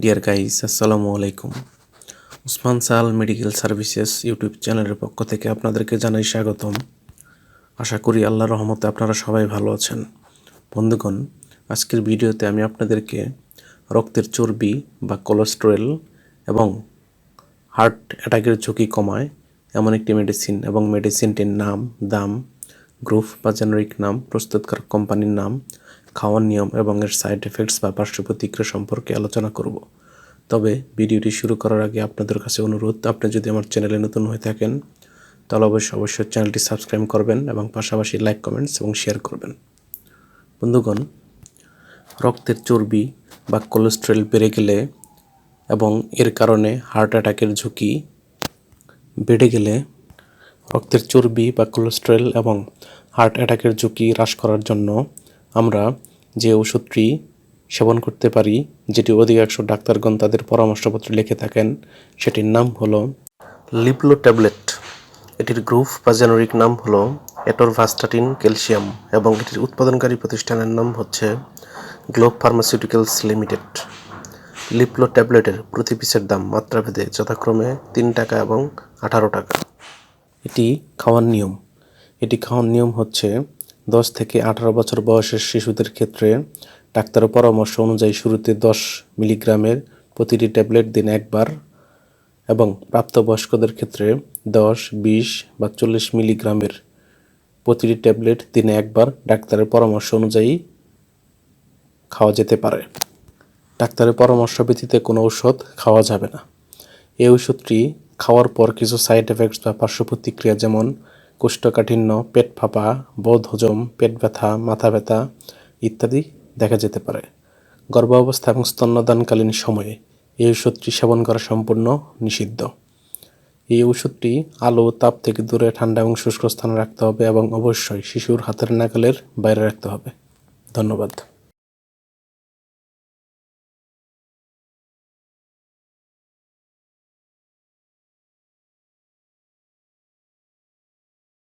Deer guys, আসসালামু আলাইকুম। উসমান সাল মেডিকেল সার্ভিসেস ইউটিউব চ্যানেলের পক্ষ থেকে আপনাদেরকে জানাই স্বাগতম। আশা করি আল্লাহর রহমতে আপনারা সবাই ভালো আছেন। বন্ধুগণ, আজকের ভিডিওতে আমি আপনাদেরকে রক্তের চর্বি বা কোলেস্টেরল এবং হার্ট অ্যাটাকের ঝুঁকি কমায় এমন একটি মেডিসিন এবং মেডিসিনটির নাম, দাম, গ্রুপ বা জেনারিক নাম, প্রস্তুতকারক কোম্পানির নাম, খাওয়ার নিয়ম এবং এর সাইড এফেক্টস বা পার্শ্ব প্রতিক্রিয়া সম্পর্কে আলোচনা করব। তবে ভিডিওটি শুরু করার আগে আপনাদের কাছে অনুরোধ, আপনি যদি আমার চ্যানেলে নতুন হয়ে থাকেন তাহলে অবশ্যই চ্যানেলটি সাবস্ক্রাইব করবেন এবং পাশাপাশি লাইক, কমেন্টস এবং শেয়ার করবেন। বন্ধুগণ, রক্তের চর্বি বা কোলেস্টেরল বেড়ে গেলে এবং এর কারণে হার্ট অ্যাটাকের ঝুঁকি বেড়ে গেলে রক্তের চর্বি বা কোলেস্টেরল এবং হার্ট অ্যাটাকের ঝুঁকি হ্রাস করার জন্য আমরা যে ওষুধটি সেবন করতে পারি, যেটি অধিকাংশ ডাক্তারগণ তাদের পরামর্শপত্রে লিখে থাকেন, সেটির নাম হলো লিপ্লো ট্যাবলেট। এটির গ্রুপ বা জেনারিক নাম হলো অ্যাটরভাস্টাটিন ক্যালসিয়াম এবং এটির উৎপাদনকারী প্রতিষ্ঠানের নাম হচ্ছে গ্লোব ফার্মাসিউটিক্যালস লিমিটেড। লিপ্লো ট্যাবলেটের প্রতি পিসের দাম মাত্রাভেদে যথাক্রমে 3 টাকা এবং 18 টাকা। এটি খাওয়ার নিয়ম হচ্ছে 10 থেকে 18 বছর বয়সের শিশুদের ক্ষেত্রে ডাক্তারের পরামর্শ অনুযায়ী শুরুতে 10 মিলিগ্রামের প্রতিটি ট্যাবলেট দিনে একবার এবং প্রাপ্তবয়স্কদের ক্ষেত্রে 10, 20 বা 40 মিলিগ্রামের প্রতিটি ট্যাবলেট দিনে একবার ডাক্তারের পরামর্শ অনুযায়ী খাওয়া যেতে পারে। ডাক্তারের পরামর্শ ব্যতীত কোনো ঔষধ খাওয়া যাবে না। এই ওষুধটি খাওয়ার পর কিছু সাইড এফেক্টস বা পার্শ্ব প্রতিক্রিয়া যেমন কোষ্ঠকাঠিন্য, পেট ফাঁপা, বদহজম, পেট ব্যথা, মাথা ব্যথা ইত্যাদি দেখা যেতে পারে। গর্ভাবস্থা এবং স্তন্যদানকালীন সময়ে এই ওষুধটি সেবন করা সম্পূর্ণ নিষিদ্ধ। এই ওষুধটি আলো তাপ থেকে দূরে ঠান্ডা এবং শুষ্ক স্থানে রাখতে হবে এবং অবশ্যই শিশুর হাতের নাগালের বাইরে রাখতে হবে। ধন্যবাদ।